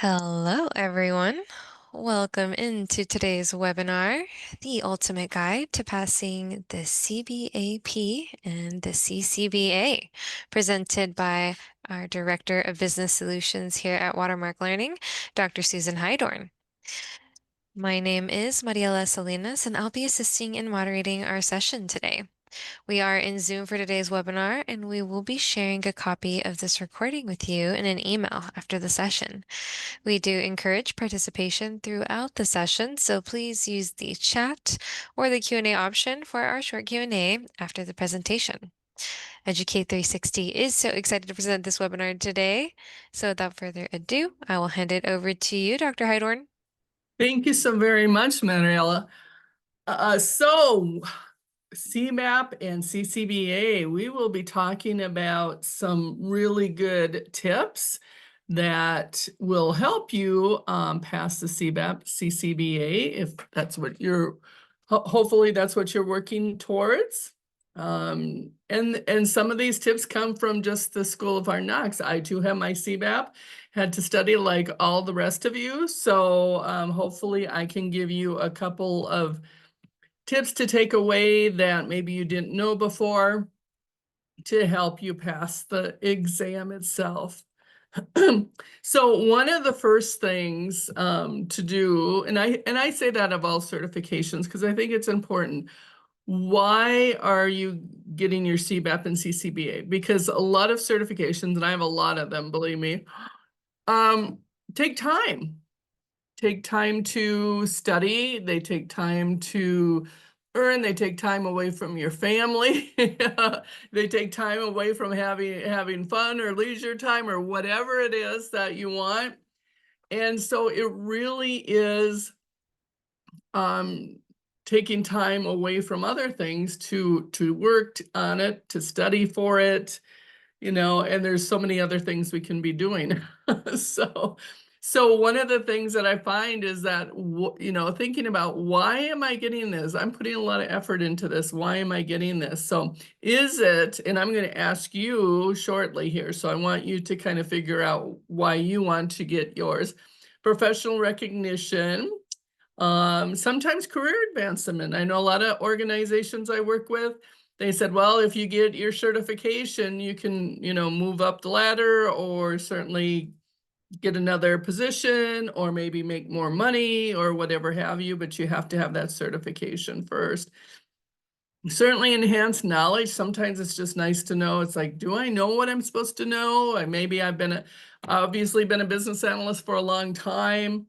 Hello, everyone. Welcome into today's webinar, The Ultimate Guide to Passing the CBAP and the CCBA, presented by our Director of Business Solutions here at Watermark Learning, Dr. Susan Hydorn. My name is Mariela Salinas, and I'll be assisting in moderating our session today. We are in Zoom for today's webinar, and we will be sharing a copy of this recording with you in an email after the session. We do encourage participation throughout the session, so please use the chat or the Q&A option for our short Q&A after the presentation. Educate 360 is so excited to present this webinar today. So without further ado, I will hand it over to you, Dr. Hydorn. Thank you so very much, Mariela. So CBAP and CCBA, we will be talking about some really good tips that will help you pass the CBAP, CCBA, if that's what you're, hopefully that's what you're working towards. And some of these tips come from just the School of Hard Knocks. I too have my CBAP, had to study like all the rest of you. So hopefully I can give you a couple of tips to take away that maybe you didn't know before to help you pass the exam itself. So one of the first things to do, and I say that of all certifications because I think it's important. Why are you getting your CBAP and CCBA? Because a lot of certifications, and I have a lot of them, believe me, take time. Take time to study. They take time to earn. They take time away from your family. They take time away from having fun or leisure time or whatever it is that you want. And so it really is taking time away from other things to work on it, to study for it, you know, and there's so many other things we can be doing. So one of the things that I find is that, you know, thinking about why am I getting this? I'm putting a lot of effort into this. Why am I getting this? So is it, and I'm going to ask you shortly here, so I want you to kind of figure out why you want to get yours. Professional recognition, sometimes career advancement. I know a lot of organizations I work with, they said, well, if you get your certification, you can, you know, move up the ladder or certainly get another position or maybe make more money or whatever have you, but you have to have that certification first. Certainly enhanced knowledge. Sometimes it's just nice to know. It's like, do I know what I'm supposed to know? Maybe I've obviously been a business analyst for a long time.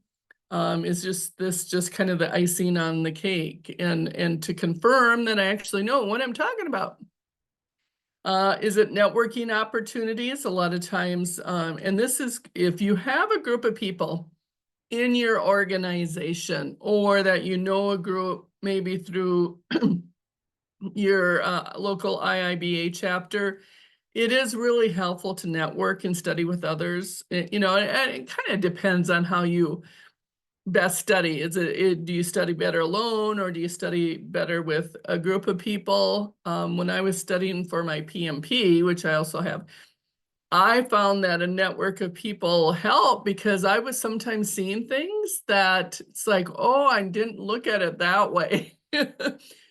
Is just kind of the icing on the cake, and to confirm that I actually know what I'm talking about. Is it networking opportunities? A lot of times, and this is if you have a group of people in your organization or that you know a group maybe through your local IIBA chapter, it is really helpful to network and study with others. You know, and it kind of depends on how you best study. Do you study better alone or do you study better with a group of people? When I was studying for my PMP, which I also have, I found that a network of people helped because I was sometimes seeing things that it's like, oh, I didn't look at it that way,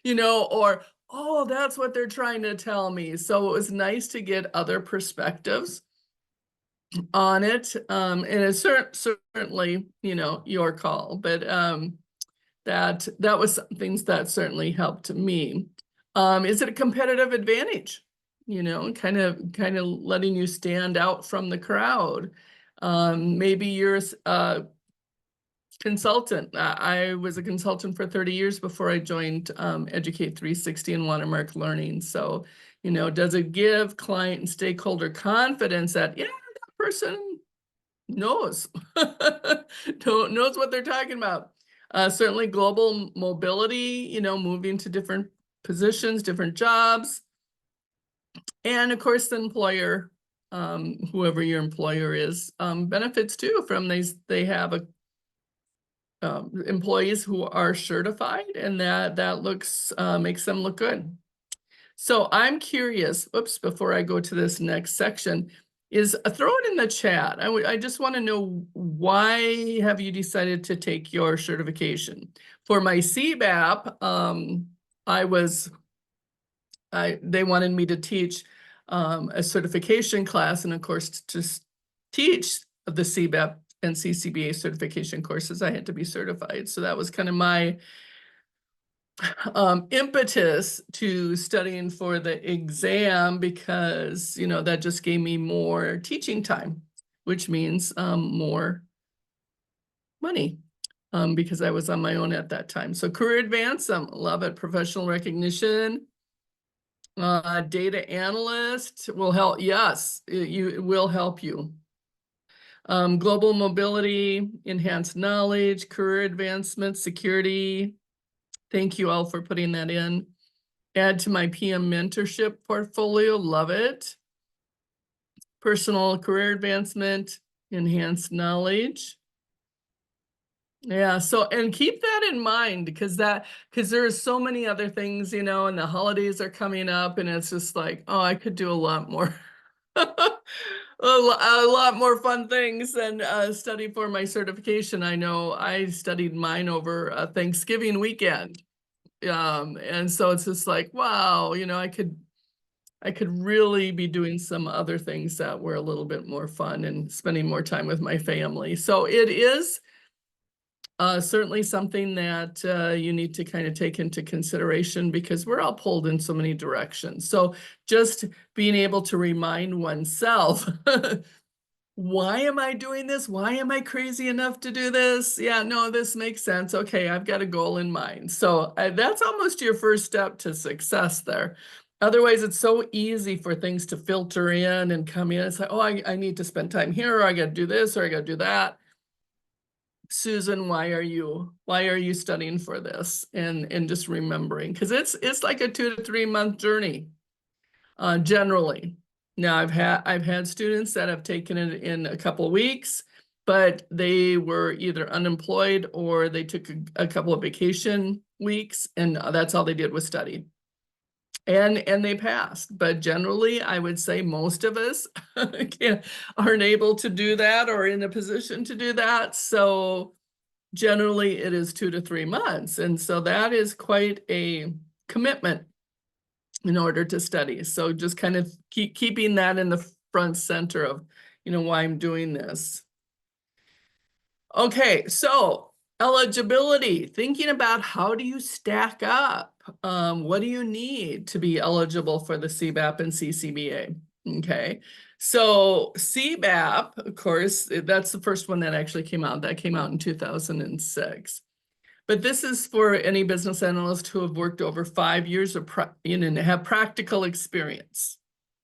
you know, or, oh, that's what they're trying to tell me. So it was nice to get other perspectives on it, and it's certainly, you know, your call, but that was some things that certainly helped me. Is it a competitive advantage? You know, kind of letting you stand out from the crowd. Maybe you're a consultant. I was a consultant for 30 years before I joined Educate 360 and Watermark Learning. So, you know, does it give client and stakeholder confidence that, yeah, person knows knows what they're talking about. Certainly global mobility, you know, moving to different positions, different jobs, and of course the employer, whoever your employer is, benefits too from they have employees who are certified, and that looks makes them look good. So I'm curious, oops, before I go to this next section, is throw it in the chat. I just want to know, why have you decided to take your certification? For my CBAP, they wanted me to teach a certification class, and of course to teach the CBAP and CCBA certification courses, I had to be certified. So that was kind of my impetus to studying for the exam, because, you know, that just gave me more teaching time, which means more money, because I was on my own at that time. So career advance, love it. Professional recognition, data analyst will help. Yes, it will help you. Global mobility, enhanced knowledge, career advancement, security. Thank you all for putting that in. Add to my PM mentorship portfolio. Love it. Personal career advancement, enhanced knowledge. Yeah, so, and keep that in mind, because there are so many other things, you know, and the holidays are coming up, and it's just like, oh, I could do a lot more. A lot more fun things than study for my certification. I know I studied mine over Thanksgiving weekend. And so it's just like, wow, you know, I could really be doing some other things that were a little bit more fun and spending more time with my family. So it is certainly something that you need to kind of take into consideration, because we're all pulled in so many directions. So just being able to remind oneself, why am I doing this? Why am I crazy enough to do this? Yeah, no, this makes sense. Okay, I've got a goal in mind. So that's almost your first step to success there. Otherwise, it's so easy for things to filter in and come in. It's like, oh, I need to spend time here, or I got to do this, or I got to do that. Susan, why are you studying for this? And just remembering, because it's like a 2 to 3 month journey, generally. Now I've had students that have taken it in a couple of weeks, but they were either unemployed or they took a couple of vacation weeks, and that's all they did was study. And they passed. But generally, I would say most of us aren't able to do that or in a position to do that. So generally it is 2 to 3 months. And so that is quite a commitment in order to study. So just kind of keeping that in the front center of, you know, why I'm doing this. Okay, so eligibility, thinking about how do you stack up? What do you need to be eligible for the CBAP and CCBA? Okay, so CBAP, of course, that's the first one that actually came out. That came out in 2006. But this is for any business analyst who have worked over 5 years of, and have practical experience.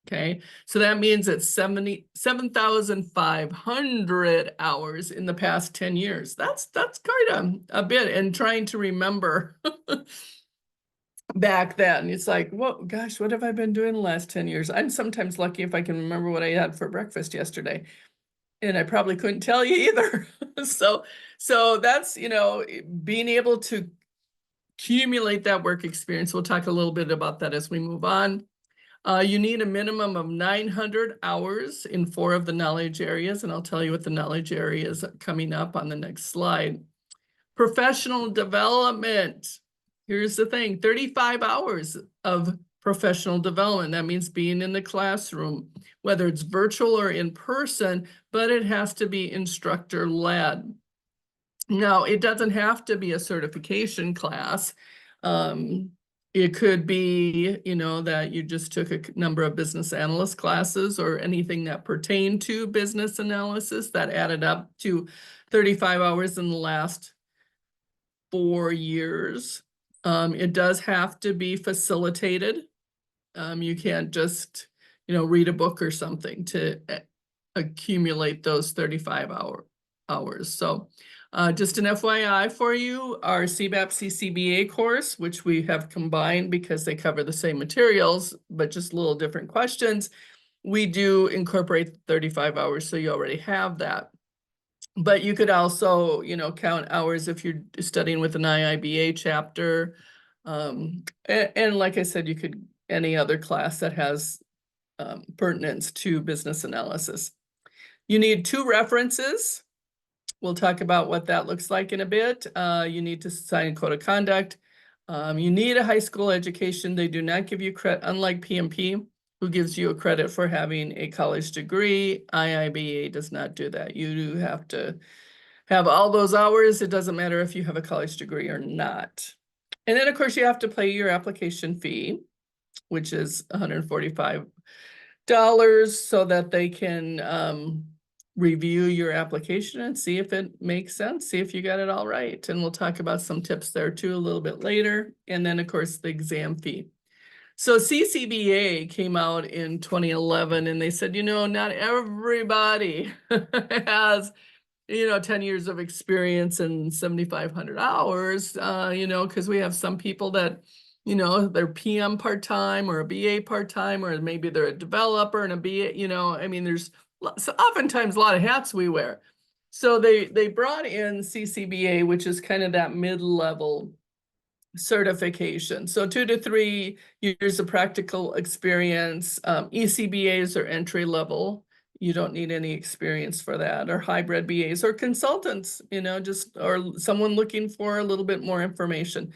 Okay, so that means it's 7,500 hours in the past 10 years. That's quite a bit. And trying to remember back then, it's like, well, gosh, what have I been doing the last 10 years? I'm sometimes lucky if I can remember what I had for breakfast yesterday. And I probably couldn't tell you either. So that's, you know, being able to accumulate that work experience. We'll talk a little bit about that as we move on. You need a minimum of 900 hours in 4 of the knowledge areas, and I'll tell you what the knowledge areas coming up on the next slide. Professional development. Here's the thing, 35 hours of professional development. That means being in the classroom, whether it's virtual or in person, but it has to be instructor-led. Now, it doesn't have to be a certification class. It could be, you know, that you just took a number of business analyst classes or anything that pertained to business analysis that added up to 35 hours in the last 4 years. It does have to be facilitated. You can't just, you know, read a book or something to accumulate those 35 hours. So just an FYI for you, our CBAP CCBA course, which we have combined because they cover the same materials, but just little different questions, we do incorporate 35 hours, so you already have that. But you could also, you know, count hours if you're studying with an IIBA chapter. And like I said, you could, any other class that has pertinence to business analysis. You need 2 references. We'll talk about what that looks like in a bit. You need to sign a code of conduct. You need a high school education. They do not give you credit, unlike PMP, who gives you a credit for having a college degree. IIBA does not do that. You do have to have all those hours. It doesn't matter if you have a college degree or not. And then, of course, you have to pay your application fee, which is $145 so that they can review your application and see if it makes sense, see if you got it all right. And we'll talk about some tips there too a little bit later. And then, of course, the exam fee. So CCBA came out in 2011 and they said, not everybody has 10 years of experience and 7,500 hours, because we have some people that, they're PM part-time or a BA part-time, or maybe they're a developer and a BA, there's oftentimes a lot of hats we wear. So they brought in CCBA, which is kind of that mid-level certification. So 2 to 3 years of practical experience. ECBAs are entry level. You don't need any experience for that, or hybrid BAs or consultants, or someone looking for a little bit more information.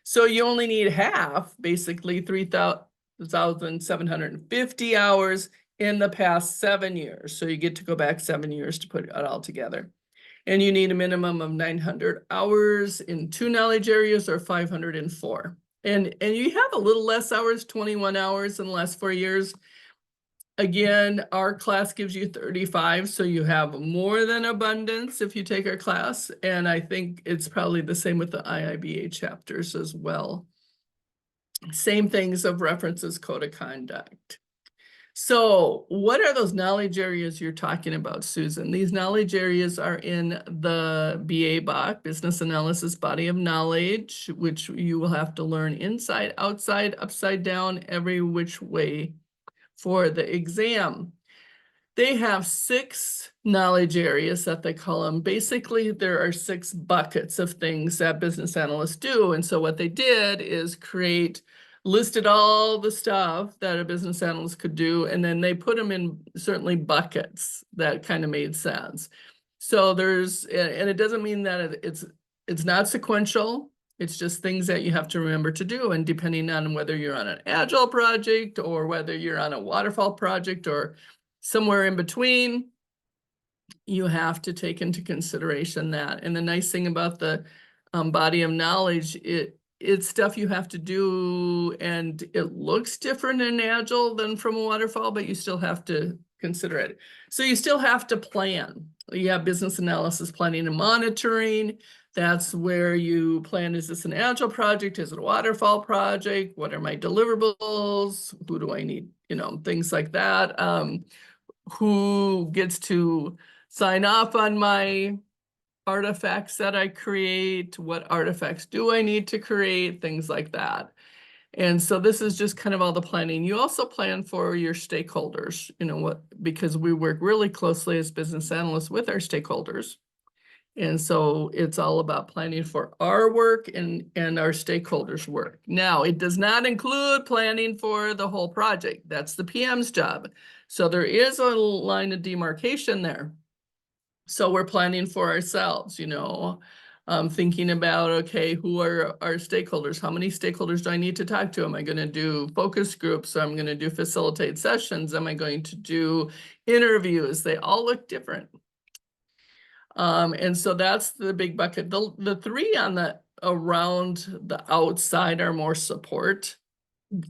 So you only need half, basically 3,750 hours in the past 7 years. So you get to go back 7 years to put it all together. And you need a minimum of 900 hours in 2 knowledge areas or 504. And you have a little less hours, 21 hours in the last 4 years. Again, our class gives you 35, so you have more than abundance if you take our class. And I think it's probably the same with the IIBA chapters as well. Same things of references, code of conduct. So what are those knowledge areas you're talking about, Susan? These knowledge areas are in the BABOK, Business Analysis Body of Knowledge, which you will have to learn inside, outside, upside down, every which way for the exam. They have 6 knowledge areas that they call them. Basically, there are 6 buckets of things that business analysts do. And so what they did is listed all the stuff that a business analyst could do, and then they put them in certainly buckets that kind of made sense. So and it doesn't mean that it's not sequential. It's just things that you have to remember to do. And depending on whether you're on an agile project or whether you're on a waterfall project or somewhere in between, you have to take into consideration that. And the nice thing about the body of knowledge, it's stuff you have to do, and it looks different in agile than from a waterfall, but you still have to consider it. So you still have to plan. You have business analysis, planning and monitoring. That's where you plan, is this an agile project? Is it a waterfall project? What are my deliverables? Who do I need? Things like that. Who gets to sign off on my artifacts that I create? What artifacts do I need to create? Things like that. And so this is just kind of all the planning. You also plan for your stakeholders, because we work really closely as business analysts with our stakeholders. And so it's all about planning for our work and our stakeholders' work. Now, it does not include planning for the whole project. That's the PM's job. So there is a line of demarcation there. So we're planning for ourselves, thinking about, okay, who are our stakeholders? How many stakeholders do I need to talk to? Am I going to do focus groups? Am I going to do facilitate sessions? Am I going to do interviews? They all look different. And so that's the big bucket. The 3 around the outside are more support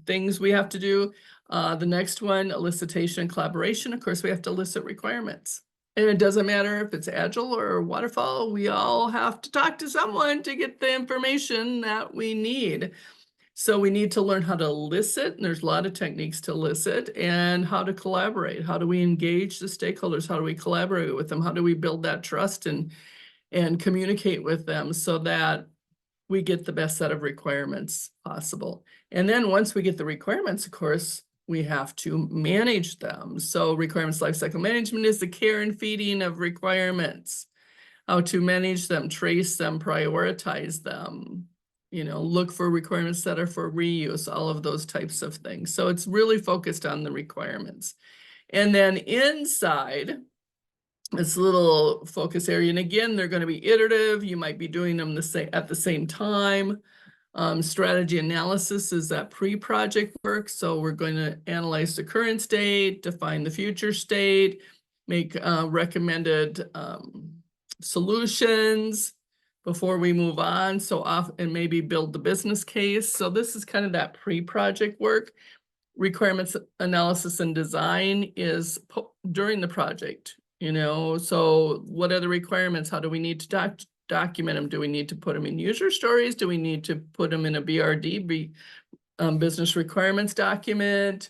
things we have to do. The next one, elicitation and collaboration. Of course, we have to elicit requirements. And it doesn't matter if it's agile or waterfall, we all have to talk to someone to get the information that we need. So we need to learn how to elicit, and there's a lot of techniques to elicit, and how to collaborate. How do we engage the stakeholders? How do we collaborate with them? How do we build that trust and communicate with them so that we get the best set of requirements possible? And then once we get the requirements, of course, we have to manage them. So requirements lifecycle management is the care and feeding of requirements, how to manage them, trace them, prioritize them, look for requirements that are for reuse, all of those types of things. So it's really focused on the requirements. And then inside this little focus area, and again, they're going to be iterative. You might be doing them at the same time. Strategy analysis is that pre-project work. So we're going to analyze the current state, define the future state, make recommended solutions before we move on. And maybe build the business case. So this is kind of that pre-project work. Requirements analysis and design is during the project, so what are the requirements? How do we need to document them? Do we need to put them in user stories? Do we need to put them in a BRD, business requirements document?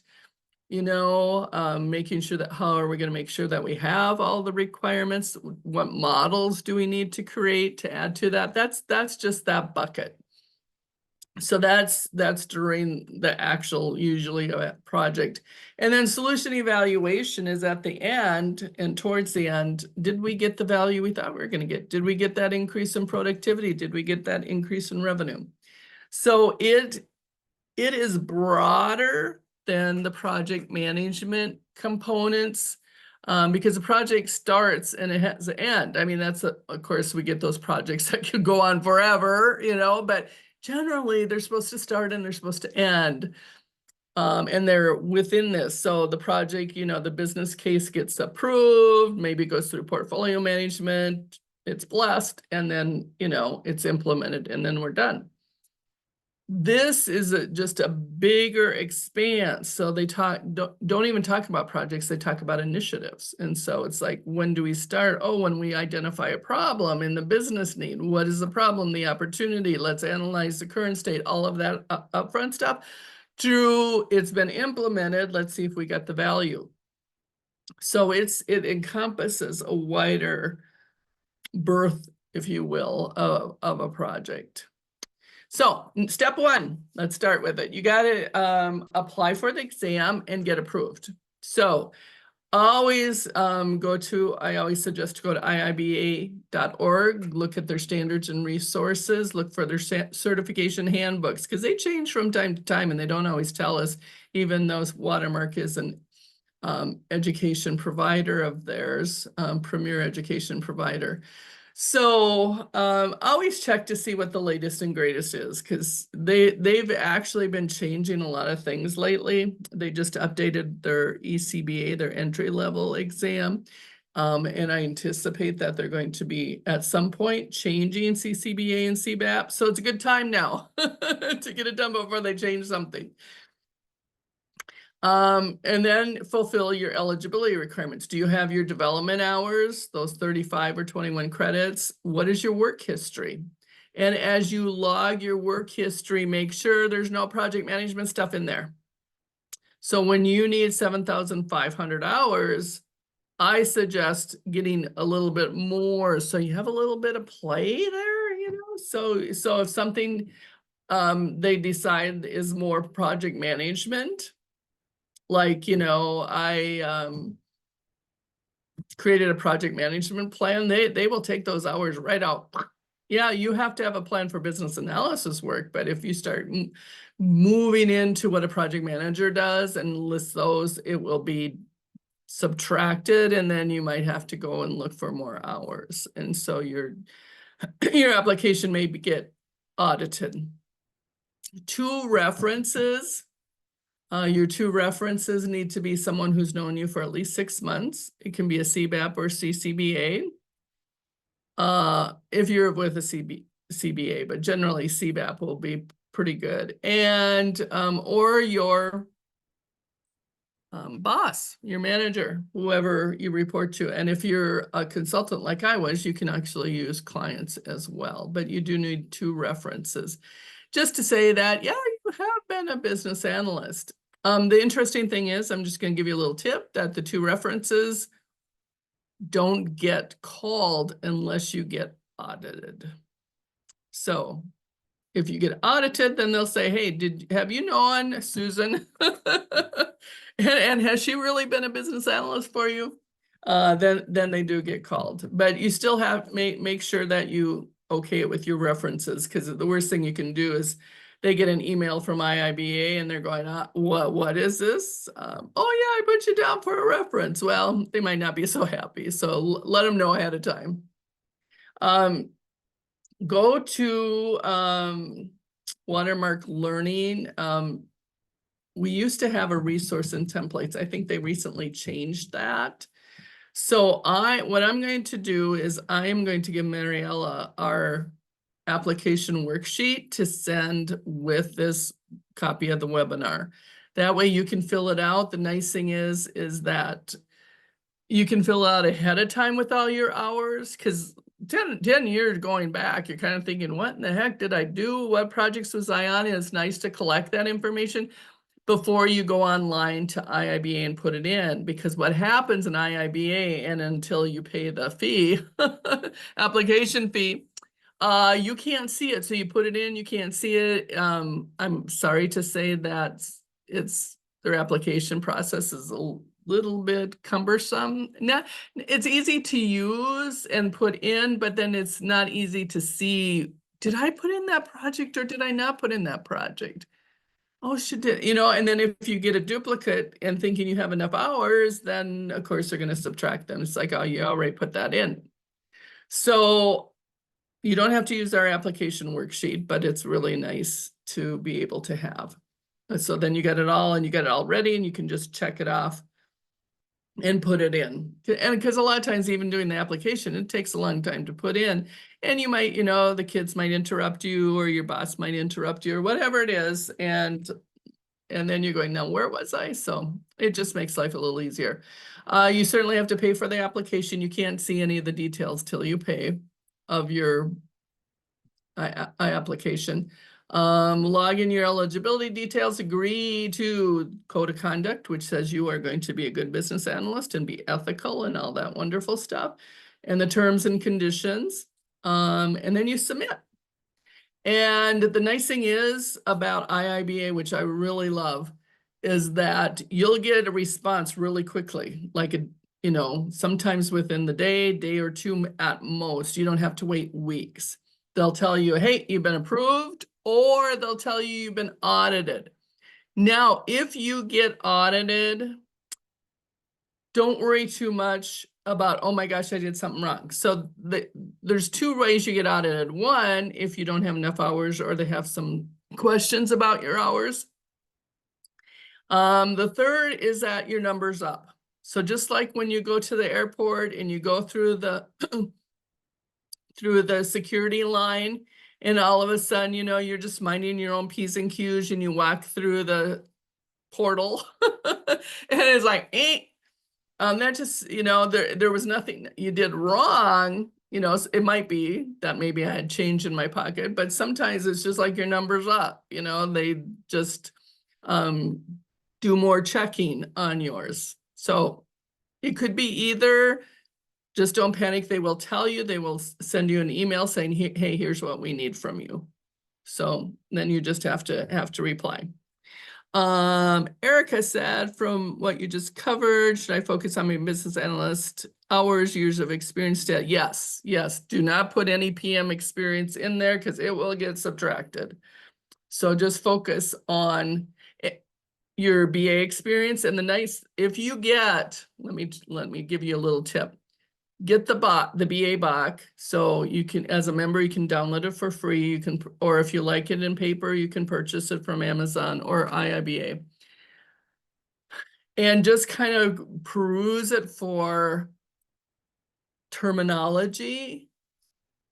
Making sure that how are we going to make sure that we have all the requirements? What models do we need to create to add to that? That's just that bucket. So that's during the actual usually project. And then solution evaluation is at the end, and towards the end, did we get the value we thought we were going to get? Did we get that increase in productivity? Did we get that increase in revenue? So it is broader than the project management components, because the project starts and it has an end. I mean, of course, we get those projects that could go on forever, but generally they're supposed to start and they're supposed to end. And they're within this. So the project, the business case gets approved, maybe goes through portfolio management, it's blessed, and then, it's implemented, and then we're done. This is just a bigger expanse. So they don't even talk about projects, they talk about initiatives. And so it's like, when do we start? Oh, when we identify a problem in the business need. What is the problem, the opportunity? Let's analyze the current state, all of that upfront stuff. It's been implemented. Let's see if we got the value. So it encompasses a wider berth, if you will, of a project. So step one, let's start with it. You got to apply for the exam and get approved. So I always suggest to go to iiba.org, look at their standards and resources, look for their certification handbooks, because they change from time to time and they don't always tell us, even though Watermark is an education provider of theirs, premier education provider. So always check to see what the latest and greatest is, because they've actually been changing a lot of things lately. They just updated their ECBA, their entry level exam. And I anticipate that they're going to be at some point changing CCBA and CBAP. So it's a good time now to get it done before they change something. And then fulfill your eligibility requirements. Do you have your development hours, those 35 or 21 credits? What is your work history? And as you log your work history, make sure there's no project management stuff in there. So when you need 7,500 hours, I suggest getting a little bit more, so you have a little bit of play there, So if something they decide is more project management, like, I created a project management plan, they will take those hours right out. Yeah, you have to have a plan for business analysis work, but if you start moving into what a project manager does and list those, it will be subtracted, and then you might have to go and look for more hours. And so your application may get audited. 2 references. Your 2 references need to be someone who's known you for at least 6 months. It can be a CBAP or CCBA. If you're with a CBA, but generally CBAP will be pretty good. And or your boss, your manager, whoever you report to. And if you're a consultant like I was, you can actually use clients as well. But you do need 2 references. Just to say that, yeah, you have been a business analyst. The interesting thing is, I'm just going to give you a little tip, that the 2 references don't get called unless you get audited. So if you get audited, then they'll say, hey, have you known Susan? and has she really been a business analyst for you? Then they do get called. But you still have make sure that you okay it with your references, because the worst thing you can do is they get an email from IIBA and they're going, what is this? Oh yeah, I put you down for a reference. Well, they might not be so happy. So let them know ahead of time. Um, go to Watermark Learning. We used to have a resource and templates. I think they recently changed that. So what I'm going to do is I am going to give Mariella our application worksheet to send with this copy of the webinar. That way you can fill it out. The nice thing is that you can fill out ahead of time with all your hours, because 10 years going back, you're kind of thinking, what in the heck did I do? What projects was I on? And it's nice to collect that information before you go online to IIBA and put it in, because what happens in IIBA, and until you pay the fee, application fee, you can't see it. So you put it in, you can't see it. I'm sorry to say that their application process is a little bit cumbersome. It's easy to use and put in, but then it's not easy to see, did I put in that project or did I not put in that project? Oh, she did, and then if you get a duplicate and thinking you have enough hours, then of course they're going to subtract them. It's like, oh, you already put that in. So you don't have to use our application worksheet, but it's really nice to be able to have. So then you get it all and you get it all ready and you can just check it off and put it in. And because a lot of times even doing the application, it takes a long time to put in. And you might, the kids might interrupt you or your boss might interrupt you or whatever it is. And then you're going, now where was I? So it just makes life a little easier. You certainly have to pay for the application. You can't see any of the details till you pay of your application. Log in your eligibility details, agree to code of conduct, which says you are going to be a good business analyst and be ethical and all that wonderful stuff, and the terms and conditions. And then you submit. And the nice thing is about IIBA, which I really love, is that you'll get a response really quickly, like sometimes within the day or two at most. You don't have to wait weeks. They'll tell you, hey, you've been approved, or they'll tell you you've been audited. Now, if you get audited, don't worry too much about, oh my gosh, I did something wrong. So there's two ways you get audited. One, if you don't have enough hours or they have some questions about your hours. The third is that your number's up. So just like when you go to the airport and you go through the through the security line, and all of a sudden, you're just minding your own P's and Q's and you walk through the portal and it's like, that just, there was nothing you did wrong. It might be that maybe I had change in my pocket, but sometimes it's just like your number's up, they just do more checking on yours. So it could be either, just don't panic. They will tell you, they will send you an email saying, hey, here's what we need from you. So then you just have to reply. Erica said, from what you just covered, should I focus on my business analyst hours, years of experience? Yes. Do not put any PM experience in there because it will get subtracted. So just focus on your BA experience. And if you get, let me give you a little tip. Get the BABOK, so you can, as a member, you can download it for free. You can, or if you like it in paper, you can purchase it from Amazon or IIBA. And just kind of peruse it for terminology,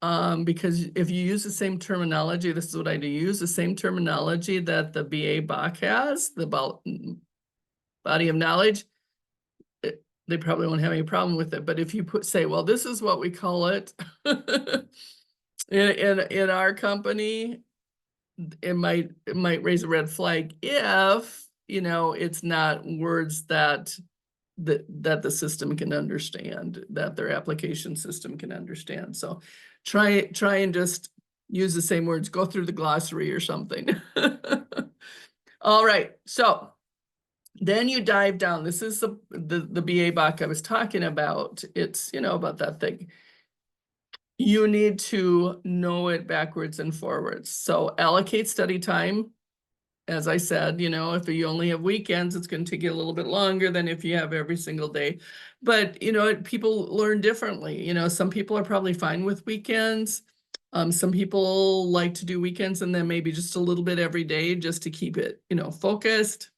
because if you use the same terminology, this is what I do, use the same terminology that the BABOK has, the body of knowledge, they probably won't have any problem with it. But if you say, well, this is what we call it in our company, it might raise a red flag if it's not words that the system can understand, that their application system can understand. So try and just use the same words, go through the glossary or something. All right, so then you dive down. This is the BABOK I was talking about. It's, about that thing. you need to know it backwards and forwards. So allocate study time. As I said, if you only have weekends, it's going to take you a little bit longer than if you have every single day. But, people learn differently. Some people are probably fine with weekends. Some people like to do weekends and then maybe just a little bit every day just to keep it, focused.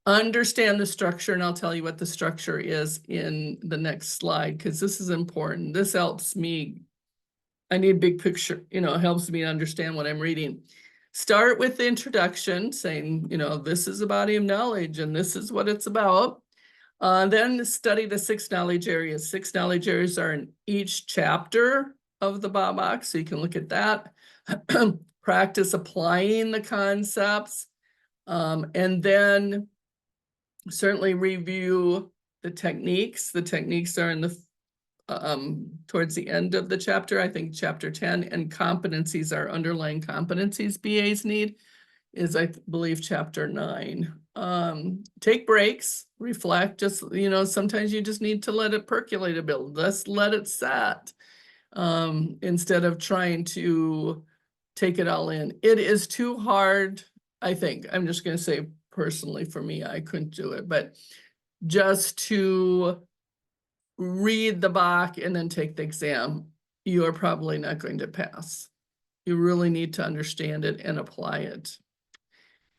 Understand the structure, and I'll tell you what the structure is in the next slide, because this is important. This helps me. I need big picture, helps me understand what I'm reading. Start with the introduction, saying, this is a body of knowledge and this is what it's about. Then study the 6 knowledge areas. 6 knowledge areas are in each chapter of the BABOK, so you can look at that. Practice applying the concepts, and then certainly review the techniques. The techniques are in the towards the end of the chapter, I think chapter 10, and competencies are underlying competencies BAs need is, I believe, chapter 9. Take breaks, reflect, just, sometimes you just need to let it percolate a bit. Let's let it set, instead of trying to take it all in. It is too hard, I think. I'm just going to say personally, for me, I couldn't do it, but just to read the BABOK and then take the exam, you are probably not going to pass. You really need to understand it and apply it.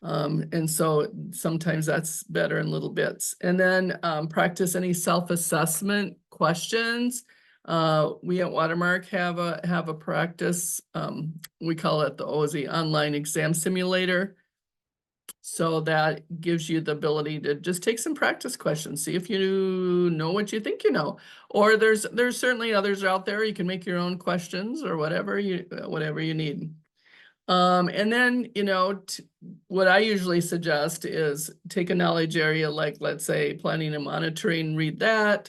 And so sometimes that's better in little bits. And then practice any self-assessment questions. We at Watermark have a practice. We call it the OZ Online Exam Simulator. So that gives you the ability to just take some practice questions, see if you know what you think you know. Or there's certainly others out there. You can make your own questions or whatever you need. And then, what I usually suggest is take a knowledge area, like let's say planning and monitoring, read that,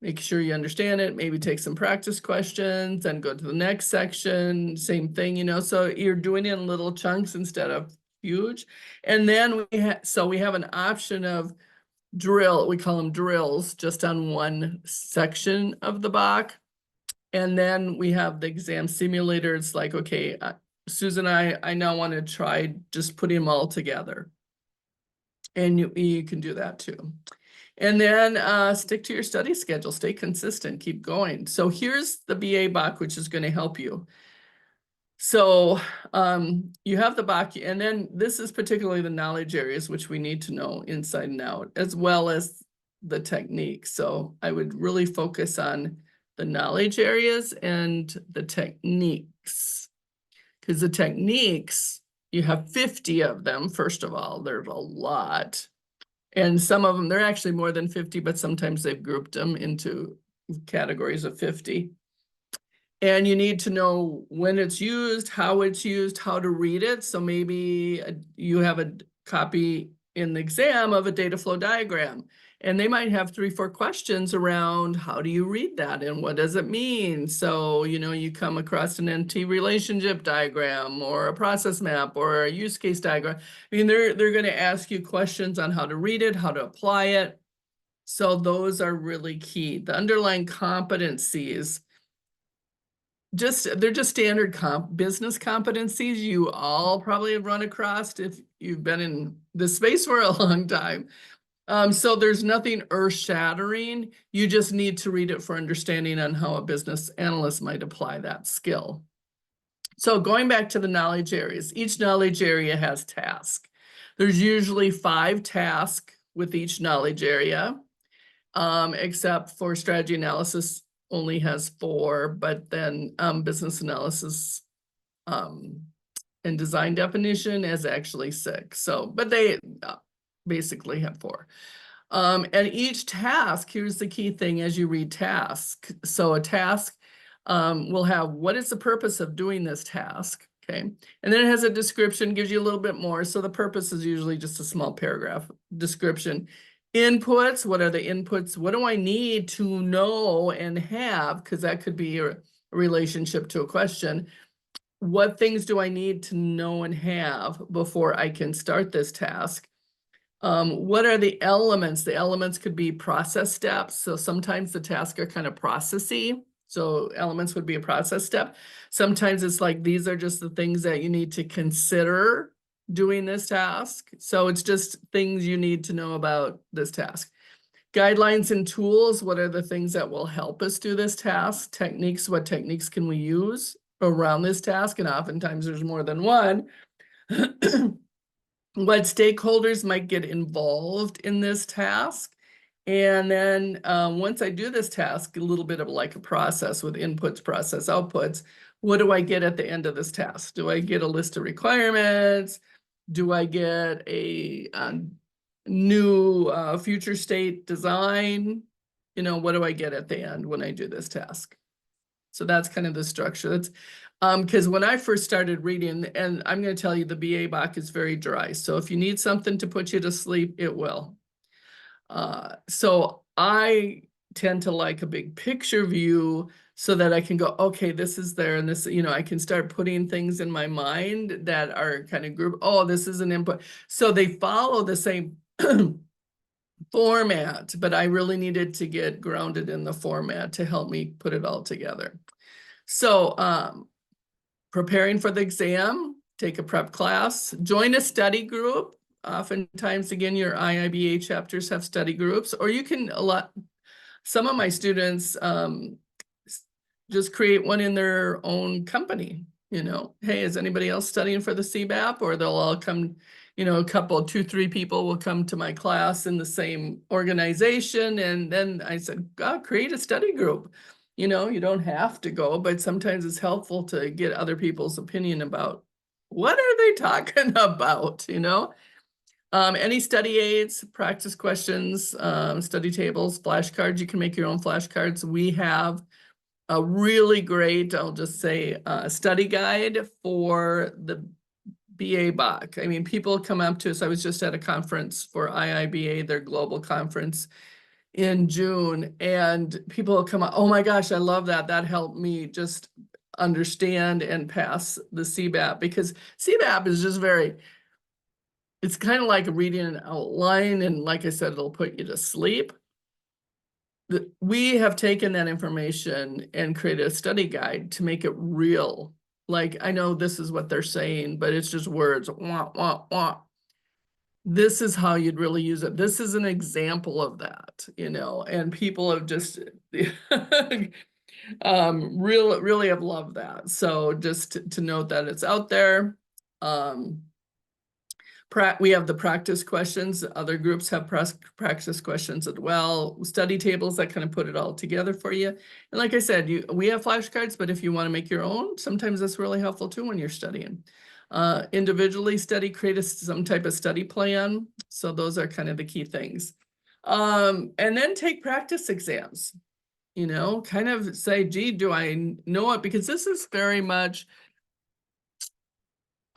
make sure you understand it, maybe take some practice questions, then go to the next section, same thing, so you're doing it in little chunks instead of huge. And then we have an option of drill, we call them drills, just on one section of the BABOK. And then we have the exam simulator. It's like, okay, Susan, I now want to try just putting them all together. And you can do that too. And then stick to your study schedule, stay consistent, keep going. So here's the BABOK, which is going to help you. So you have the BABOK, and then this is particularly the knowledge areas, which we need to know inside and out, as well as the techniques. So I would really focus on the knowledge areas and the techniques, because the techniques, you have 50 of them. First of all, there's a lot. And some of them, they're actually more than 50, but sometimes they've grouped them into categories of 50. And you need to know when it's used, how to read it. So maybe you have a copy in the exam of a data flow diagram, and they might have 3 or 4 questions around how do you read that and what does it mean? So, you come across an NT relationship diagram or a process map or a use case diagram. I mean, they're going to ask you questions on how to read it, how to apply it. So those are really key. The underlying competencies, they're just standard business competencies you all probably have run across if you've been in this space for a long time. So there's nothing earth-shattering. You just need to read it for understanding on how a business analyst might apply that skill. So going back to the knowledge areas, each knowledge area has tasks. There's usually 5 tasks with each knowledge area, except for strategy analysis only has 4, but then business analysis and design definition is actually 6. So, but they basically have 4. And each task, here's the key thing as you read task. So a task will have, what is the purpose of doing this task? Okay. And then it has a description, gives you a little bit more. So the purpose is usually just a small paragraph description. Inputs, what are the inputs? What do I need to know and have? Because that could be a relationship to a question. What things do I need to know and have before I can start this task? What are the elements? The elements could be process steps. So sometimes the tasks are kind of processy. So elements would be a process step. Sometimes it's like, these are just the things that you need to consider doing this task. So it's just things you need to know about this task. Guidelines and tools, what are the things that will help us do this task? Techniques, what techniques can we use around this task? And oftentimes there's more than one. What stakeholders might get involved in this task. And then once I do this task, a little bit of like a process with inputs, process, outputs. What do I get at the end of this task? Do I get a list of requirements? Do I get a new future state design? You know, what do I get at the end when I do this task? So that's kind of the structure. That's because when I first started reading, and I'm going to tell you the BABOK is very dry. So if you need something to put you to sleep, it will. So I tend to like a big picture view so that I can go, okay, this is there, and this, you know, I can start putting things in my mind that are kind of group. Oh, this is an input. So they follow the same format, but I really needed to get grounded in the format to help me put it all together. So preparing for the exam, take a prep class, join a study group. Oftentimes, again, your IIBA chapters have study groups, or you can, some of my students just create one in their own company. You know, hey, is anybody else studying for the CBAP? Or they'll all come, you know, a couple, 2, 3 people will come to my class in the same organization. And then I said, God, create a study group. You know, you don't have to go, but sometimes it's helpful to get other people's opinion about what are they talking about, you know? Any study aids, practice questions, study tables, flashcards. You can make your own flashcards. We have a really great, I'll just say, study guide for the BABOK. I mean, people come up to us. I was just at a conference for IIBA, their global conference in June, and people come up, oh my gosh, I love that. That helped me just understand and pass the CBAP, because CBAP is just very, it's kind of like reading an outline, and like I said, it'll put you to sleep. We have taken that information and created a study guide to make it real. Like, I know this is what they're saying, but it's just words. Wah, wah, wah. This is how you'd really use it. This is an example of that, you know, and people have just really have loved that. So just to note that it's out there. We have the practice questions. Other groups have practice questions as well. Study tables that kind of put it all together for you. And like I said, we have flashcards, but if you want to make your own, sometimes that's really helpful too when you're studying. Individually study, create some type of study plan. So those are kind of the key things. And then take practice exams. You know, kind of say, gee, do I know it? Because this is very much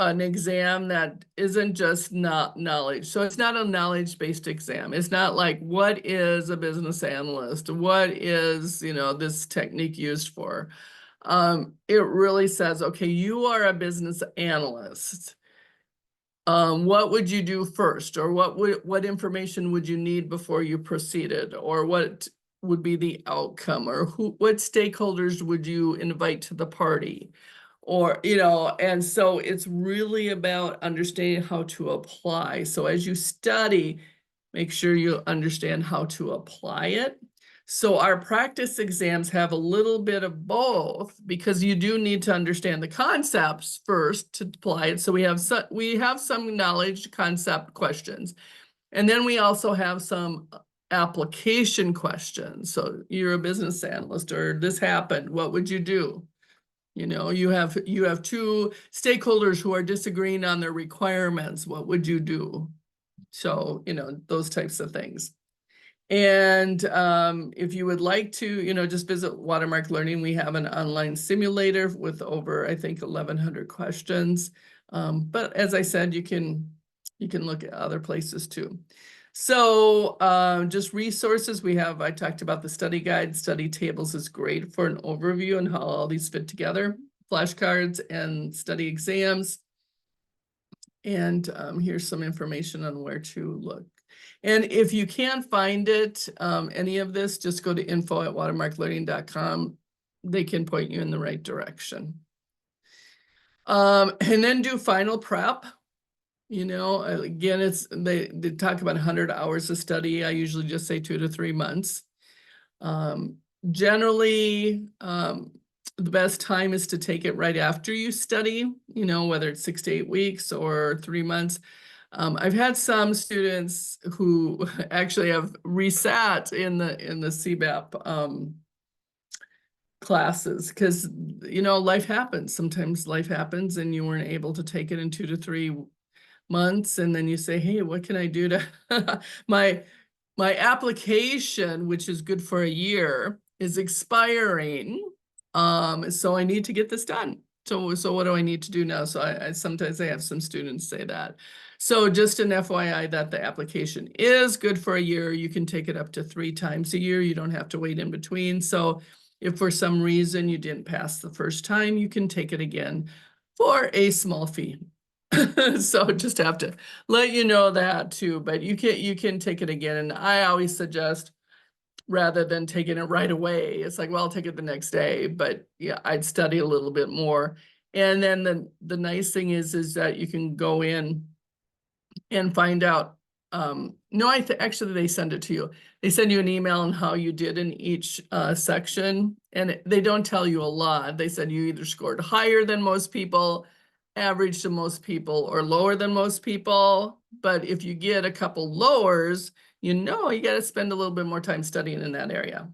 an exam that isn't just not knowledge. So it's not a knowledge-based exam. It's not like, what is a business analyst? What is, you know, this technique used for? It really says, okay, you are a business analyst. What would you do first? Or what information would you need before you proceeded? Or what would be the outcome? Or what stakeholders would you invite to the party? Or, you know, and so it's really about understanding how to apply. So as you study, make sure you understand how to apply it. So our practice exams have a little bit of both, because you do need to understand the concepts first to apply it. So we have some knowledge concept questions. And then we also have some application questions. So you're a business analyst, or this happened, what would you do? You know, you have 2 stakeholders who are disagreeing on their requirements. What would you do? So, you know, those types of things. And if you would like to, you know, just visit Watermark Learning. We have an online simulator with over, I think, 1,100 questions. But as I said, you can look at other places too. So just resources we have. I talked about the study guide. Study tables is great for an overview and how all these fit together. Flashcards and study exams. And here's some information on where to look. And if you can't find it, any of this, just go to info@watermarklearning.com. they can point you in the right direction. And then do final prep. You know, again, they talk about 100 hours of study. I usually just say 2 to 3 months. Generally, the best time is to take it right after you study, you know, whether it's 6 to 8 weeks or 3 months. I've had some students who actually have resat in the CBAP classes because, you know, life happens. Sometimes life happens and you weren't able to take it in 2 to 3 months, and then you say, hey, what can I do to my application, which is good for a year, is expiring. So I need to get this done. So what do I need to do now? So I sometimes I have some students say that. So just an FYI that the application is good for a year. You can take it up to 3 times a year. You don't have to wait in between. So if for some reason you didn't pass the first time, you can take it again for a small fee. So just have to let you know that too, but you can take it again. And I always suggest rather than taking it right away, it's like, well, I'll take it the next day, but yeah, I'd study a little bit more. And then the nice thing is that you can go in and find out. No, actually they send it to you. They send you an email on how you did in each section, and they don't tell you a lot. They said you either scored higher than most people, average to most people, or lower than most people. But if you get a couple lowers, you know you got to spend a little bit more time studying in that area.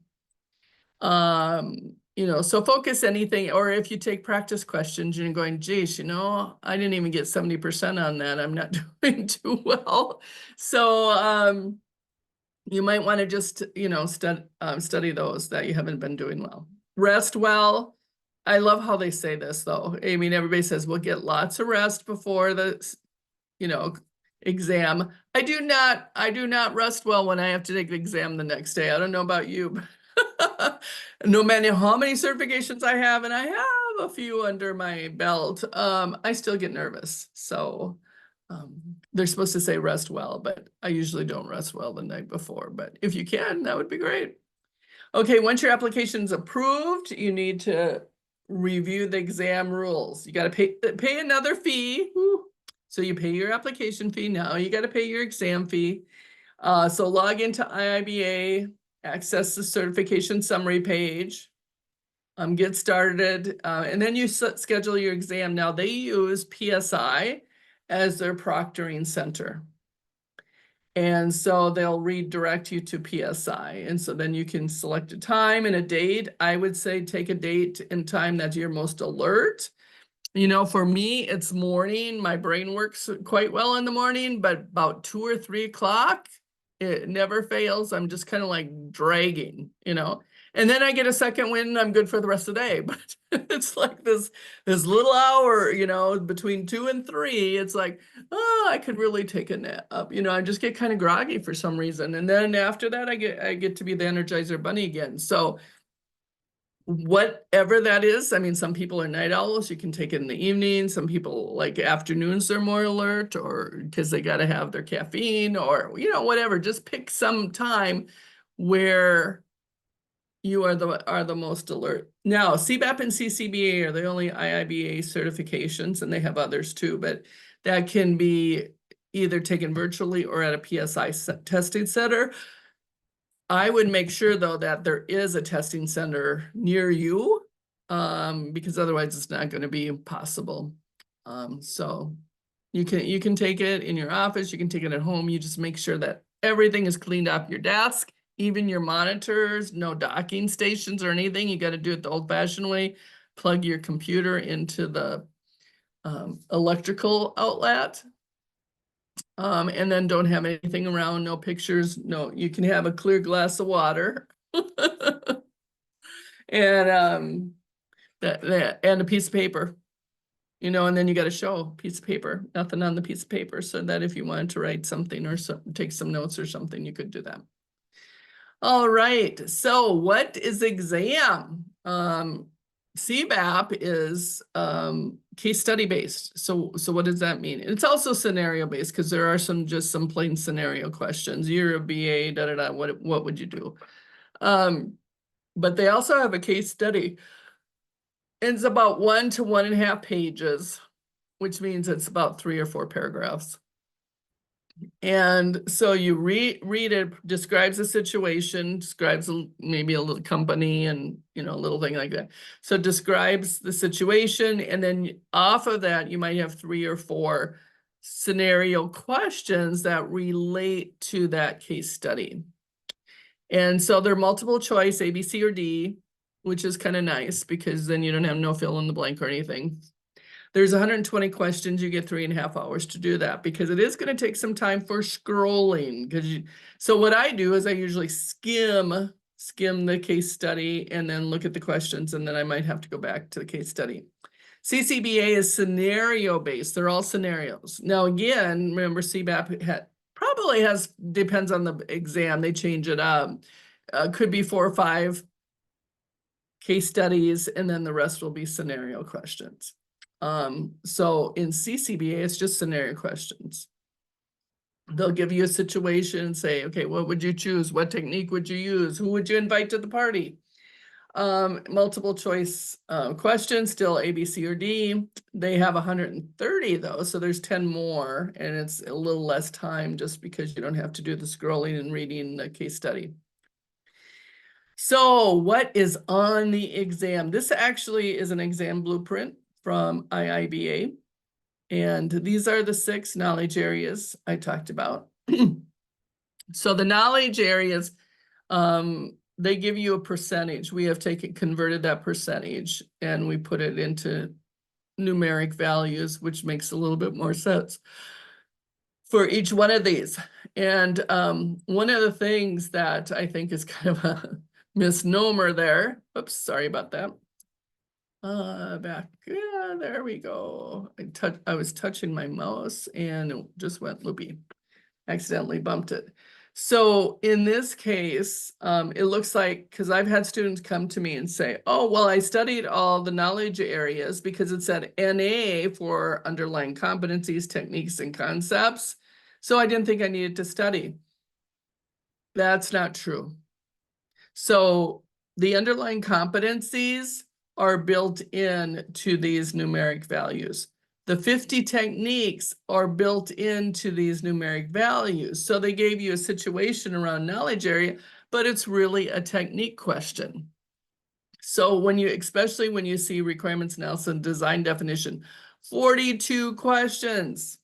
You know, so focus anything, or if you take practice questions and you're going, geez, you know, I didn't even get 70% on that. I'm not doing too well. So you might want to just, you know, study those that you haven't been doing well. Rest well. I love how they say this though. I mean, everybody says we'll get lots of rest before the, you know, exam. I do not rest well when I have to take the exam the next day. I don't know about you, but no matter how many certifications I have, and I have a few under my belt, I still get nervous. So they're supposed to say rest well, but I usually don't rest well the night before. But if you can, that would be great. Okay, once your application's approved, you need to review the exam rules. You got to pay another fee. Woo. So you pay your application fee now. You got to pay your exam fee. So log into IIBA, access the certification summary page, get started, and then you schedule your exam. Now they use PSI as their proctoring center. And so they'll redirect you to PSI. And so then you can select a time and a date. I would say take a date and time that you're most alert. You know, for me, it's morning. My brain works quite well in the morning, but about 2 or 3 o'clock, it never fails. I'm just kind of like dragging, you know. And then I get a second wind and I'm good for the rest of the day. But it's like this little hour, you know, between 2 and 3, it's like, oh, I could really take a nap. You know, I just get kind of groggy for some reason. And then after that, I get to be the Energizer Bunny again. So whatever that is, I mean, some people are night owls, you can take it in the evening. Some people like afternoons, they're more alert, or because they got to have their caffeine, or, you know, whatever. Just pick some time where you are the most alert. Now, CBAP and CCBA are the only IIBA certifications, and they have others too, but that can be either taken virtually or at a PSI testing center. I would make sure though that there is a testing center near you, because otherwise it's not going to be possible. So you can take it in your office, you can take it at home. You just make sure that everything is cleaned off your desk, even your monitors, no docking stations or anything. You got to do it the old-fashioned way. Plug your computer into the electrical outlet. And then don't have anything around, no pictures, no, you can have a clear glass of water. And and a piece of paper, you know, and then you got to show a piece of paper, nothing on the piece of paper, so that if you wanted to write something or take some notes or something, you could do that. All right, so what is exam? CBAP is case study based. So what does that mean? It's also scenario based because there are just some plain scenario questions. You're a BA, da da da. What would you do? But they also have a case study. It's about 1 to 1.5 pages, which means it's about 3 or 4 paragraphs. And so you read it, describes the situation, describes maybe a little company and, you know, a little thing like that. So it describes the situation, and then off of that, you might have 3 or 4 scenario questions that relate to that case study. And so they're multiple choice, A, B, C, or D, which is kind of nice because then you don't have no fill in the blank or anything. There's 120 questions. You get 3.5 hours to do that because it is going to take some time for scrolling. So what I do is I usually skim the case study and then look at the questions, and then I might have to go back to the case study. CCBA is scenario based. They're all scenarios. Now, again, remember CBAP probably has, depends on the exam, they change it up. Could be 4 or 5 case studies, and then the rest will be scenario questions. So in CCBA, it's just scenario questions. They'll give you a situation and say, okay, what would you choose? What technique would you use? Who would you invite to the party? Multiple choice questions, still A, B, C, or D. They have 130 though, so there's 10 more, and it's a little less time just because you don't have to do the scrolling and reading the case study. So what is on the exam? This actually is an exam blueprint from IIBA. And these are the 6 knowledge areas I talked about. So the knowledge areas, they give you a percentage. We have converted that percentage, and we put it into numeric values, which makes a little bit more sense for each one of these. And one of the things that I think is kind of a misnomer there, oops, sorry about that. Yeah, there we go. I was touching my mouse and it just went loopy. Accidentally bumped it. So in this case, it looks like, because I've had students come to me and say, oh, well, I studied all the knowledge areas because it said NA for underlying competencies, techniques, and concepts. So I didn't think I needed to study. That's not true. So the underlying competencies are built in to these numeric values. The 50 techniques are built into these numeric values. So they gave you a situation around knowledge area, but it's really a technique question. So especially when you see requirements analysis and design definition, 42 questions.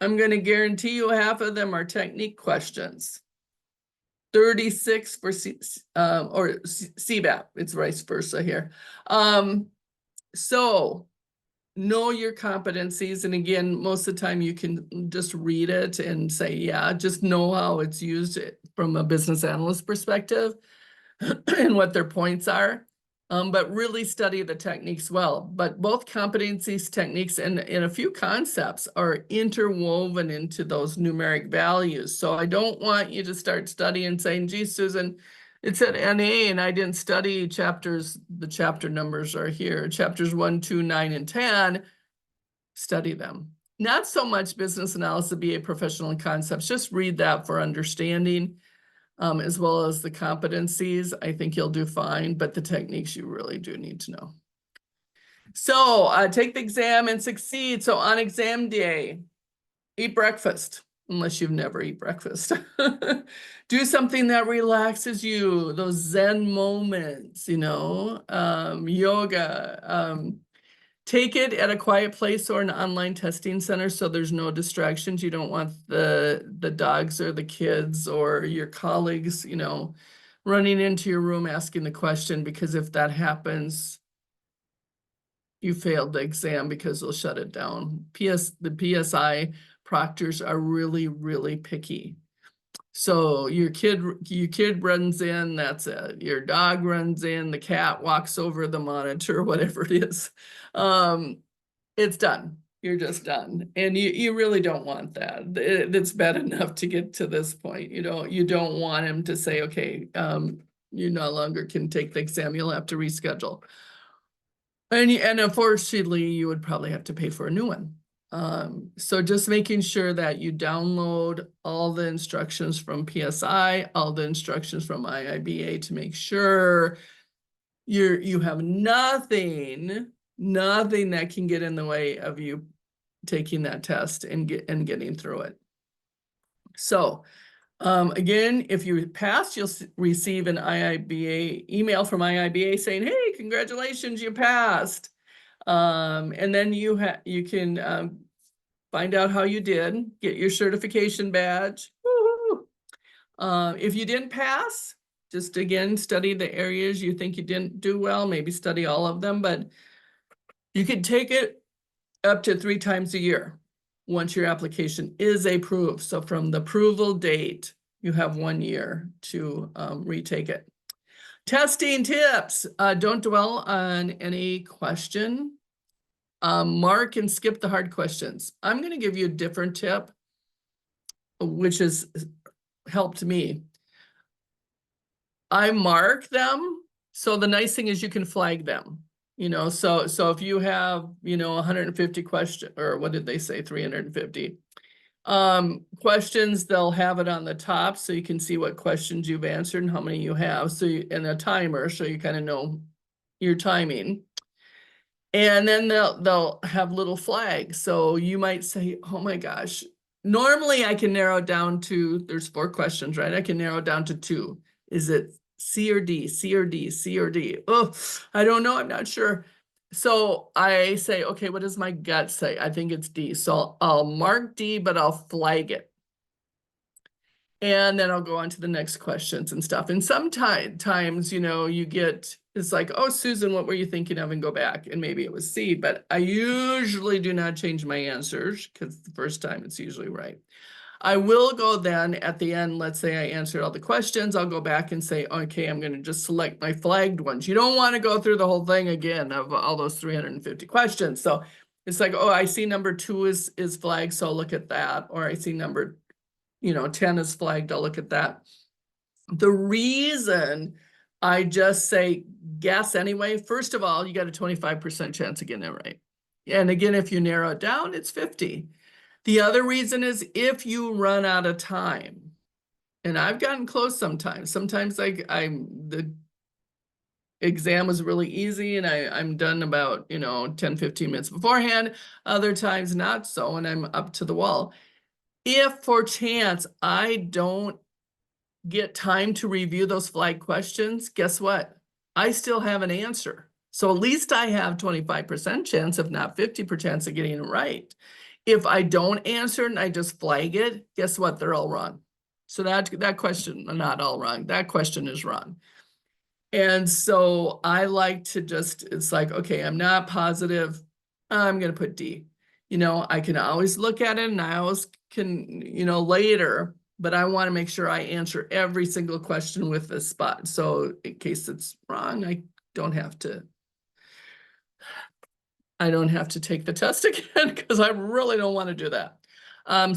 I'm going to guarantee you half of them are technique questions. 36 for CBAP. It's vice versa here. So know your competencies. And again, most of the time you can just read it and say, yeah, just know how it's used from a business analyst perspective and what their points are. But really study the techniques well. But both competencies, techniques, and a few concepts are interwoven into those numeric values. So I don't want you to start studying saying, gee, Susan, it's at NA and I didn't study chapters. The chapter numbers are here. Chapters 1, 2, 9, and 10, study them. Not so much business analysis, BA professional and concepts. Just read that for understanding. As well as the competencies. I think you'll do fine, but the techniques you really do need to know. So take the exam and succeed. So on exam day, eat breakfast, unless you've never eaten breakfast. Do something that relaxes you, those Zen moments, yoga. Take it at a quiet place or an online testing center so there's no distractions. You don't want the dogs or the kids or your colleagues, running into your room asking the question, because if that happens, you failed the exam because they'll shut it down. The PSI proctors are really, really picky. So your kid runs in, that's it. Your dog runs in, the cat walks over the monitor, whatever it is. It's done. You're just done. And you really don't want that. It's bad enough to get to this point. You don't want him to say, okay, you no longer can take the exam. You'll have to reschedule. And unfortunately, you would probably have to pay for a new one. So just making sure that you download all the instructions from PSI, all the instructions from IIBA to make sure You have nothing that can get in the way of you taking that test and getting through it. So again, if you pass, you'll receive an IIBA email from IIBA saying, hey, congratulations, you passed. And then you can find out how you did, get your certification badge. If you didn't pass, just again, study the areas you think you didn't do well, maybe study all of them, but you can take it up to 3 times a year once your application is approved. So from the approval date, you have 1 year to retake it. Testing tips. Don't dwell on any question. Mark and skip the hard questions. I'm going to give you a different tip, which has helped me. I mark them. So the nice thing is you can flag them. So if you have, 150 questions, or what did they say, 350 questions, they'll have it on the top so you can see what questions you've answered and how many you have. So and a timer, so you kind of know your timing. And then they'll have little flags. So you might say, oh my gosh, normally I can narrow it down to, there's 4 questions, right? I can narrow it down to 2. Is it C or D, C or D, C or D? Oh, I don't know, I'm not sure. So I say, okay, what does my gut say? I think it's D. So I'll mark D, but I'll flag it. And then I'll go on to the next questions and stuff. And sometimes, you get, it's like, oh, Susan, what were you thinking of? And go back. And maybe it was C, but I usually do not change my answers because the first time it's usually right. I will go then at the end, let's say I answered all the questions, I'll go back and say, okay, I'm going to just select my flagged ones. You don't want to go through the whole thing again of all those 350 questions. So it's like, oh, I see number 2 is flagged, so I'll look at that. Or I see number 10 is flagged, I'll look at that. The reason I just say guess anyway, first of all, you got a 25% chance of getting it right. And again, if you narrow it down, it's 50. The other reason is if you run out of time, and I've gotten close sometimes. Sometimes the exam was really easy and I'm done about, 10, 15 minutes beforehand. Other times not so, and I'm up to the wall. If for chance I don't get time to review those flag questions, guess what? I still have an answer. So at least I have 25% chance, if not 50% chance of getting it right. If I don't answer and I just flag it, guess what? They're all wrong. So that question, not all wrong, that question is wrong. And so I like to just, it's like, okay, I'm not positive. I'm going to put D. I can always look at it and I always can, later, but I want to make sure I answer every single question with the spot. So in case it's wrong, I don't have to take the test again because I really don't want to do that.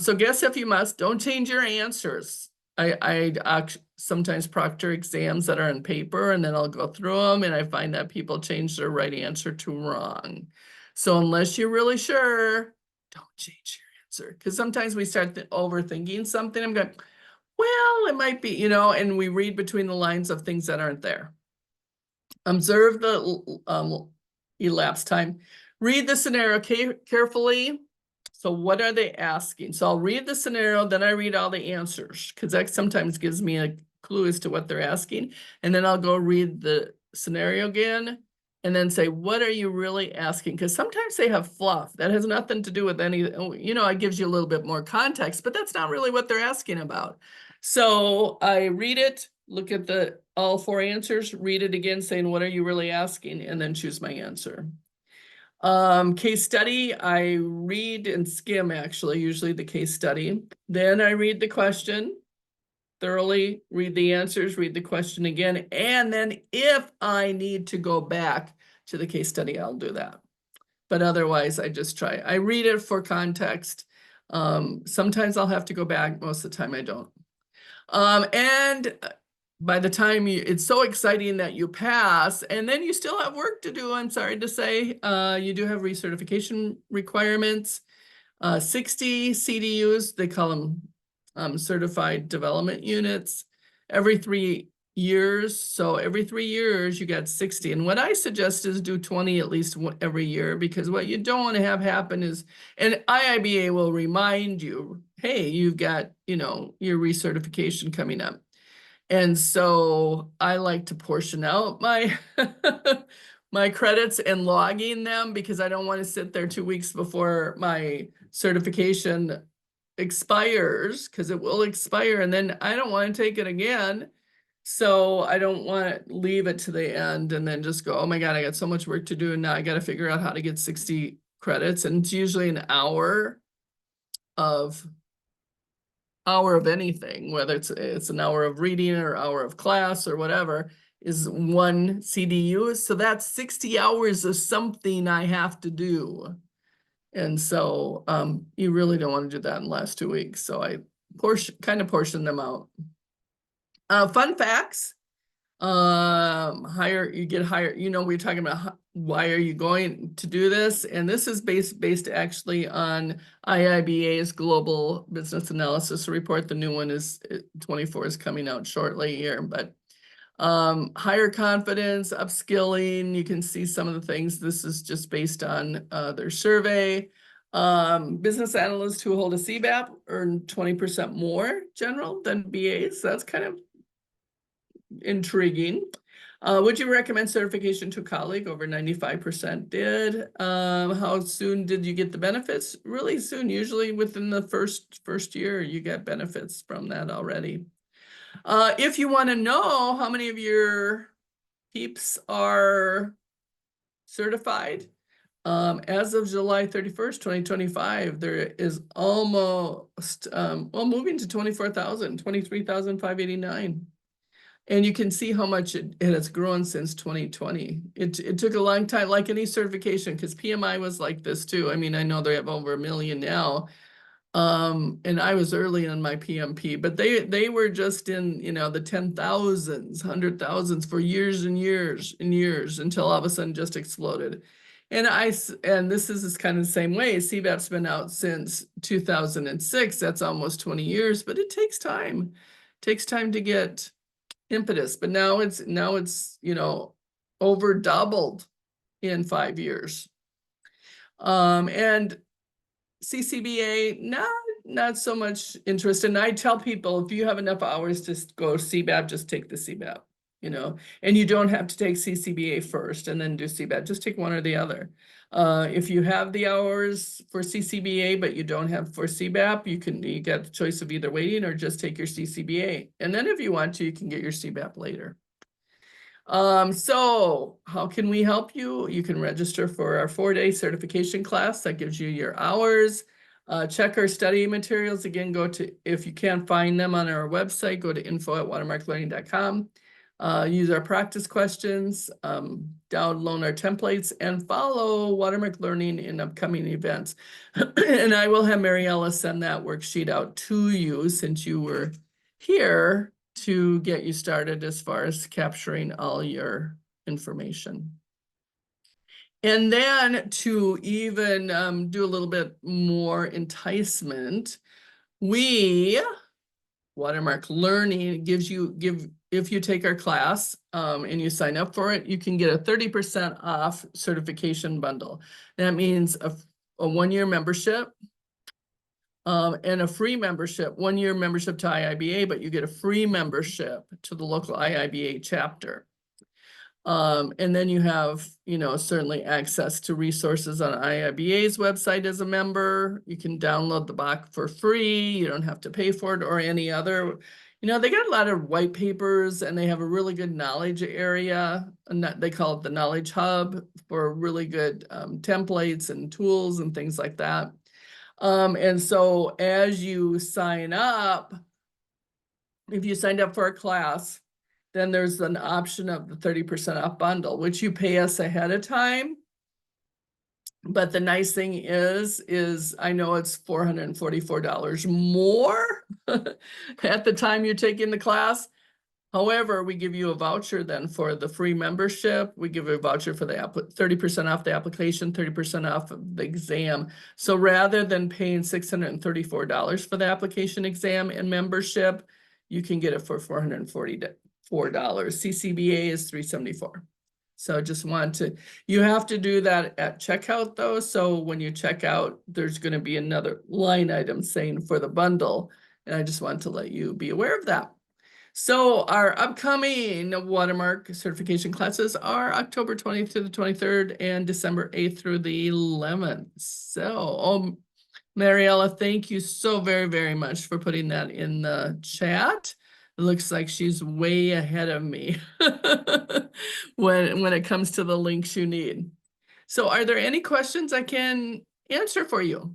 So guess if you must, don't change your answers. I sometimes proctor exams that are in paper and then I'll go through them and I find that people change their right answer to wrong. So unless you're really sure, don't change your answer. Because sometimes we start overthinking something. I'm going, well, it might be, and we read between the lines of things that aren't there. Observe the elapsed time. Read the scenario carefully. So what are they asking? So I'll read the scenario, then I read all the answers because that sometimes gives me a clue as to what they're asking. And then I'll go read the scenario again and then say, what are you really asking? Because sometimes they have fluff that has nothing to do with any, it gives you a little bit more context, but that's not really what they're asking about. So I read it, look at all 4 answers, read it again, saying, what are you really asking? And then choose my answer. Case study, I read and skim actually, usually the case study. Then I read the question thoroughly, read the answers, read the question again. And then if I need to go back to the case study, I'll do that. But otherwise I just try. I read it for context. Sometimes I'll have to go back. Most of the time I don't. And by the time it's so exciting that you pass, and then you still have work to do, I'm sorry to say. You do have recertification requirements. 60 CDUs, they call them certified development units. Every 3 years. So every 3 years you got 60. And what I suggest is do 20 at least every year, because what you don't want to have happen is, and IIBA will remind you, hey, you've got, your recertification coming up. And so I like to portion out my my credits and logging them, because I don't want to sit there 2 weeks before my certification expires, because it will expire, and then I don't want to take it again. So I don't want to leave it to the end and then just go, oh my God, I got so much work to do, and now I got to figure out how to get 60 credits. And it's usually an of hour of anything, whether it's an hour of reading or hour of class or whatever, is one CDU. So that's 60 hours of something I have to do. And so you really don't want to do that in the last 2 weeks. So I portion them out. Fun facts. You get higher, we're talking about why are you going to do this? And this is based actually on IIBA's Global Business Analysis Report. The new one is 24 is coming out shortly here, but higher confidence, upskilling, you can see some of the things. This is just based on their survey. Business analysts who hold a CBAP earn 20% more general than BAs. So that's kind of intriguing. Would you recommend certification to a colleague? Over 95% did. How soon did you get the benefits? Really soon, usually within the first year, you get benefits from that already. If you want to know how many of your peeps are certified, as of July 31st, 2025, there is almost, moving to 24,000, 23,589. And you can see how much it has grown since 2020. It took a long time, like any certification, because PMI was like this too. I mean, I know they have over 1 million now. And I was early in my PMP, but they were just in, the 10,000s, 100,000s for years and years and years, until all of a sudden just exploded. And this is kind of the same way. CBAP's been out since 2006. That's almost 20 years, but it takes time. It takes time to get impetus, but now it's over doubled in 5 years. And CCBA, not so much interest. And I tell people, if you have enough hours to go CBAP, just take the CBAP, and you don't have to take CCBA first and then do CBAP. Just take one or the other. If you have the hours for CCBA, but you don't have for CBAP, you get the choice of either waiting or just take your CCBA. And then if you want to, you can get your CBAP later. So how can we help you? You can register for our 4-day certification class that gives you your hours. Check our study materials. Again, if you can't find them on our website, go to info@watermarklearning.com. Use our practice questions, download our templates, and follow Watermark Learning in upcoming events. And I will have Mariella send that worksheet out to you, since you were here, to get you started as far as capturing all your information. And then to even do a little bit more enticement, Watermark Learning if you take our class and you sign up for it, you can get a 30% off certification bundle. That means a 1-year membership and a free membership, 1-year membership to IIBA, but you get a free membership to the local IIBA chapter. And then you have, certainly access to resources on IIBA's website as a member. You can download the BABOK for free. You don't have to pay for it, or any other. They got a lot of white papers, and they have a really good knowledge area, and they call it the Knowledge Hub, for really good templates and tools and things like that. And so as you sign up, if you signed up for a class, then there's an option of the 30% off bundle, which you pay us ahead of time. But the nice thing is I know it's $444 more at the time you're taking the class. However, we give you a voucher then for the free membership. We give you a voucher for the 30% off the application, 30% off of the exam. So rather than paying $634 for the application, exam, and membership, you can get it for $444. $4. CCBA is $3.74. So just want to, you have to do that at checkout though. So when you check out, there's going to be another line item saying for the bundle. And I just want to let you be aware of that. So our upcoming watermark certification classes are October 20th to the 23rd and December 8th through the 11th. So, Mariella, thank you so very, very much for putting that in the chat. It looks like she's way ahead of me when it comes to the links you need. So are there any questions I can answer for you?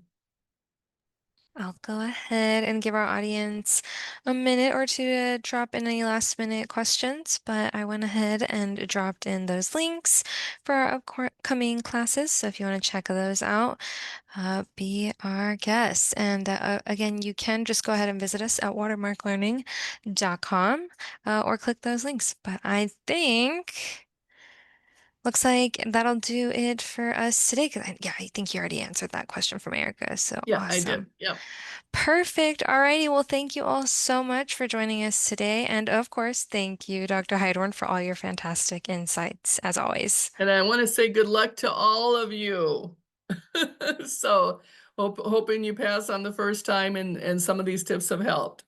I'll go ahead and give our audience a minute or two to drop in any last minute questions, but I went ahead and dropped in those links for our upcoming classes. So if you want to check those out, be our guest. And again, you can just go ahead and visit us at watermarklearning.com or click those links. But I think looks like that'll do it for us today. Yeah, I think you already answered that question from Erica. So Yeah, I awesome. did. Yep. Perfect. Alrighty. Well, thank you all so much for joining us today. And of course, thank you, Dr. Heidorn, for all your fantastic insights, as always. And I want to say good luck to all of you. So hoping you pass on the first time and some of these tips have helped.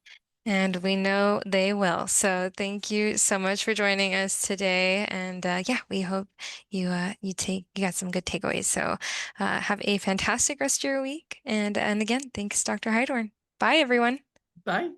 And we know they will. So thank you so much for joining us today. And yeah, we hope you got some good takeaways. So have a fantastic rest of your week. And again, thanks, Dr. Heidorn. Bye, everyone. Bye.